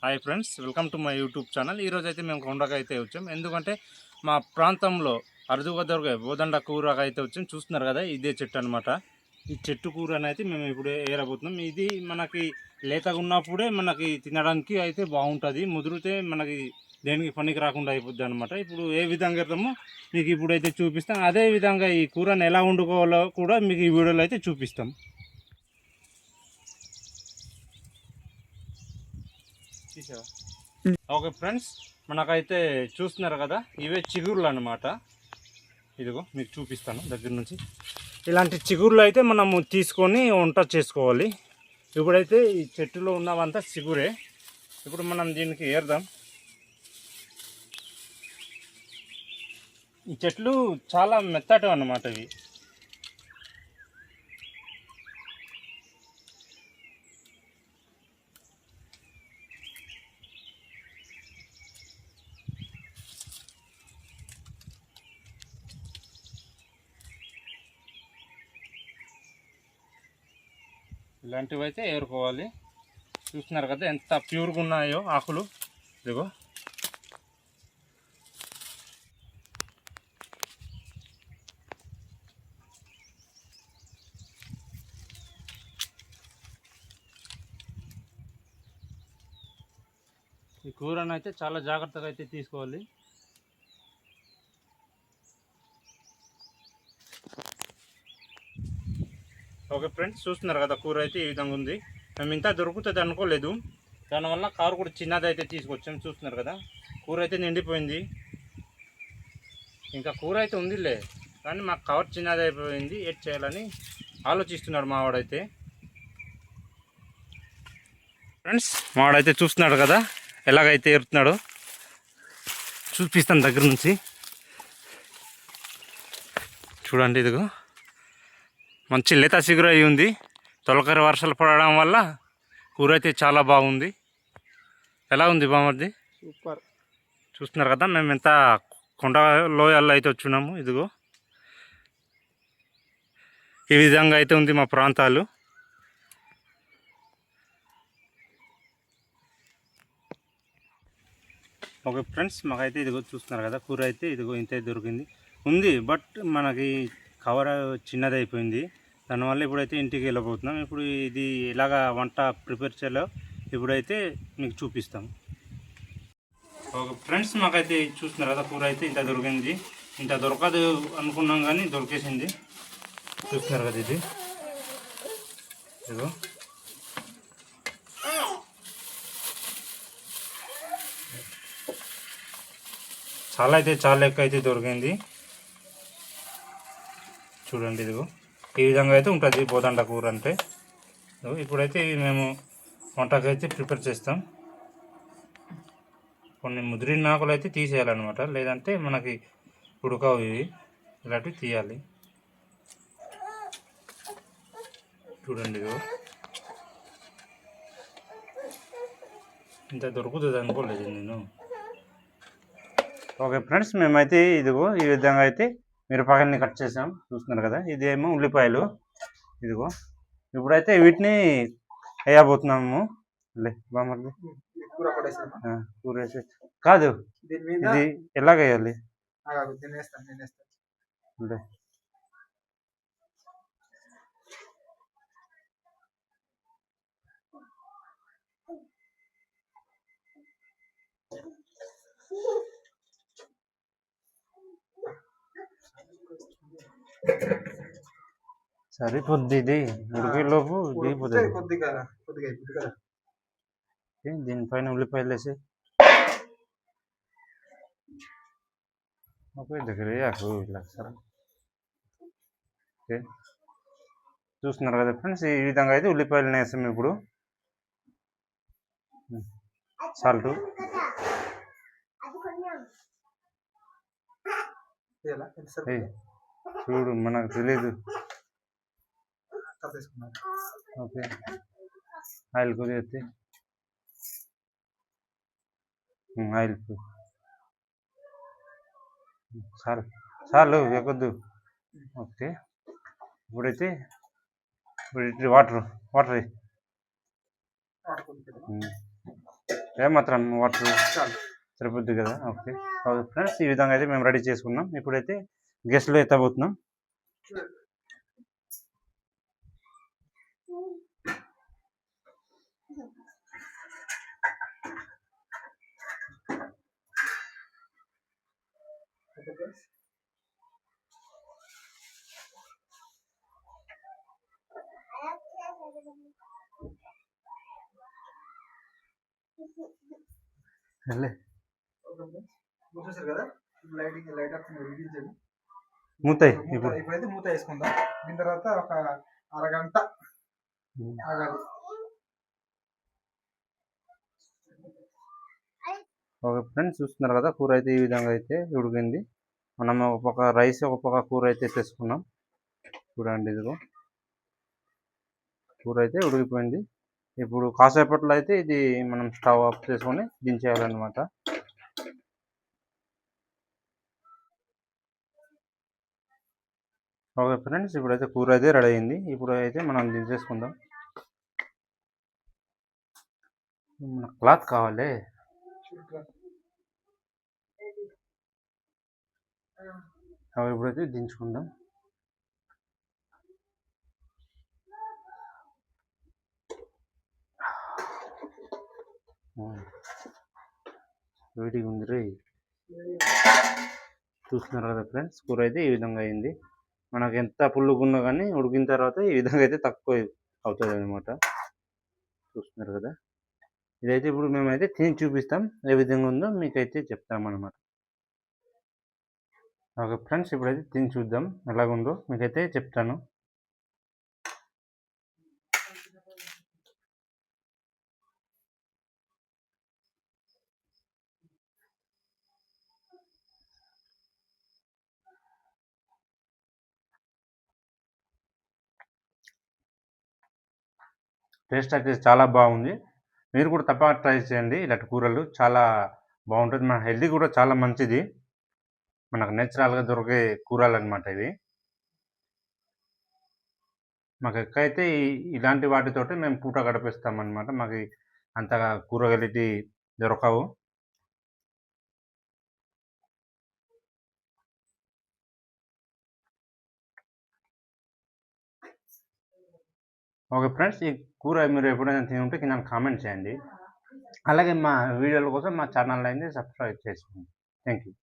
Hi friends, welcome to my YouTube channel. ఈరోజు అయితే మేము కొండగా అయితే వచ్చాం. ఎందుకంటే మా ప్రాంతంలో అరుదుగా దొరికే బోదండ కూరగా అయితే వచ్చాం. చూస్తున్నారు కదా, ఇదే చెట్టు అనమాట. ఈ చెట్టు కూర అయితే మేము ఇప్పుడు ఏరబోతున్నాం. ఇది మనకి లేతగా ఉన్నప్పుడే మనకి తినడానికి అయితే బాగుంటుంది. ముదిరితే మనకి దేనికి పనికి రాకుండా అయిపోద్ది అనమాట. ఇప్పుడు ఏ విధంగా ఎడతామో మీకు ఇప్పుడైతే చూపిస్తాం. అదే విధంగా ఈ కూరని ఎలా వండుకోవాలో కూడా మీకు ఈ వీడియోలో అయితే చూపిస్తాం. ఓకే ఫ్రెండ్స్, మనకైతే చూస్తున్నారు కదా, ఇవే చిగుర్లు అనమాట. ఇదిగో మీకు చూపిస్తాను దగ్గర నుంచి. ఇలాంటి చిగుర్లు అయితే మనము తీసుకొని వంట చేసుకోవాలి. ఇప్పుడైతే ఈ చెట్టులో ఉన్నవంతా చిగురే. ఇప్పుడు మనం దీనికి ఏర్దాం. ఈ చెట్లు చాలా మెత్తటి అన్నమాట ఇవి. ఇలాంటివి అయితే ఏరుకోవాలి. చూస్తున్నారు కదా ఎంత ప్యూర్గా ఉన్నాయో ఆకులు. ఇదిగో ఈ కూరను అయితే చాలా జాగ్రత్తగా అయితే తీసుకోవాలి. ఓకే ఫ్రెండ్స్, చూస్తున్నారు కదా, కూర అయితే ఈ విధంగా ఉంది. మేము ఇంత దొరుకుతుంది అనుకోలేదు. దానివల్ల కారు కూడా చిన్నది అయితే తీసుకొచ్చాం. చూస్తున్నారు కదా, కూర అయితే నిండిపోయింది. ఇంకా కూర అయితే ఉందిలే, కానీ మాకు కవర్ చిన్నది అయిపోయింది. ఏం చేయాలని ఆలోచిస్తున్నాడు మావాడైతే. ఫ్రెండ్స్, మావాడైతే చూస్తున్నాడు కదా ఎలాగైతే ఏరుతున్నాడు. చూపిస్తాను దగ్గర నుంచి. చూడండి, ఇదిగో మంచి లేత చిగురు అయి ఉంది. తొలకరి వర్షాలు పడడం వల్ల కూర అయితే చాలా బాగుంది. ఎలా ఉంది బామర్ది? సూపర్. చూస్తున్నారు కదా, మేము ఎంత కొండ లోయల్లో అయితే వచ్చున్నాము. ఇదిగో ఈ విధంగా అయితే ఉంది మా ప్రాంతాలు. ఓకే ఫ్రెండ్స్, మాకైతే ఇదిగో చూస్తున్నారు కదా, కూర అయితే ఇదిగో ఇంత దొరికింది ఉంది. బట్ మనకి కవర్ చిన్నది అయిపోయింది. దానివల్ల ఇప్పుడైతే ఇంటికి వెళ్ళబోతున్నాం. ఇప్పుడు ఇది ఎలాగా వంట ప్రిపేర్ చేయాలో ఇప్పుడైతే మీకు చూపిస్తాం. ఓకే ఫ్రెండ్స్, మాకైతే చూస్తున్నారు కదా, కూర అయితే ఇంత దొరికింది. ఇంత దొరకదు అనుకున్నాం కానీ దొరికేసింది. చూస్తున్నారు కదా, ఇది ఇదిగో చాలా ఎక్కువ అయితే దొరికింది. చూడండి, ఇదిగో ఈ విధంగా అయితే ఉంటుంది బోదండ కూర అంటే. ఇప్పుడైతే మేము వంటకైతే ప్రిపేర్ చేస్తాం. కొన్ని ముదిరిన ఆకులు అయితే తీసేయాలన్నమాట, లేదంటే మనకి ఉడకవు ఇవి. ఇలాంటివి తీయాలి. చూడండి, ఇదిగో ఇంత దొరుకుతుంది అనుకోలేదు నేను. ఓకే ఫ్రెండ్స్, మేమైతే ఇదిగో ఈ విధంగా అయితే మిరపకాయలని కట్ చేసాం. చూస్తున్నారు కదా, ఇదేమో ఉల్లిపాయలు. ఇదిగో ఇప్పుడైతే వీటిని వేయబోతున్నాము. బామర్ది కూర వేసి కాదు, ఇది ఎలాగ వేయాలి? సరిపోద్ది, ఇది ఉడికేలోపు దిగిపోతుంది. దీనిపైన ఉల్లిపాయలు వేసి ఓకే దగ్గర ఇలా సరే. ఓకే, చూస్తున్నారు కదా ఫ్రెండ్స్, ఈ విధంగా అయితే ఉల్లిపాయలు వేస్తాం. ఇప్పుడు సాల్ట్ చూడు, మనకు తెలీదు. ఓకే, ఆయిల్ కొద్దిగా ఆయిల్ చాలు ఎక్కొద్దు. ఓకే, ఇప్పుడైతే వాటర్ ఏమాత్రం వాటర్ చాలు. సరిపోద్ది కదా. ఓకే ఫ్రెండ్స్, ఈ విధంగా అయితే మేము రెడీ చేసుకున్నాం. ఇప్పుడైతే గెస్ట్లో ఎత్తబోతున్నాం. చూసారు కదా, లైట్ ఆఫ్ వెలిగించండి. మూత ఇప్పుడైతే మూత వేసుకుందాం. దీని తర్వాత ఒక అరగంట ఆగాలి. ఓకే ఫ్రెండ్స్, చూస్తున్నారు కదా, కూర అయితే ఈ విధంగా అయితే ఉడికింది. మనం ఒక పక్క రైస్, ఒక పక్క కూర అయితే తెచ్చుకున్నాం. చూడండి, ఇదిగో కూర అయితే ఉడికిపోయింది. ఇప్పుడు కాసేపట్లో అయితే ఇది మనం స్టవ్ ఆఫ్ చేసుకొని దించేయాలన్నమాట. ఓకే ఫ్రెండ్స్, ఇప్పుడైతే కూర అయితే రెడీ అయింది. ఇప్పుడు అయితే మనం దించేసుకుందాం. మన క్లాత్ కావాలి. ఇప్పుడైతే దించుకుందాం. వేడిగా ఉంది రే. చూస్తున్నారు కదా ఫ్రెండ్స్, కూర అయితే ఈ విధంగా అయింది. మనకు ఎంత పుల్లుగున్నా కానీ ఉడికిన తర్వాత ఈ విధంగా అయితే తక్కువ అవుతుంది అనమాట. చూస్తున్నారు కదా, ఇదైతే ఇప్పుడు మేమైతే తిని చూపిస్తాం, ఏ విధంగా ఉందో మీకైతే చెప్తామన్నమాట. ఓకే ఫ్రెండ్స్, ఇప్పుడైతే తిని చూద్దాం ఎలాగుందో మీకైతే చెప్తాను. టేస్ట్ అయితే చాలా బాగుంది. మీరు కూడా తప్పక ట్రై చేయండి. ఇలాంటి కూరలు చాలా బాగుంటుంది. మన హెల్తీ కూడా చాలా మంచిది. మనకు నేచురల్గా దొరికే కూరలు అనమాట ఇవి. మాకు ఎక్కడైతే ఇలాంటి వాటితోటి మేము పూట గడిపిస్తామన్నమాట. మాకు అంతగా కూరగాయలు దొరకవు. ఓకే ఫ్రెండ్స్, ఈ కూర మీరు ఎప్పుడైనా తిని ఉంటే కింద కామెంట్ చేయండి. అలాగే మా వీడియోల కోసం మా ఛానల్ అయితే సబ్స్క్రైబ్ చేసుకోండి. Thank you.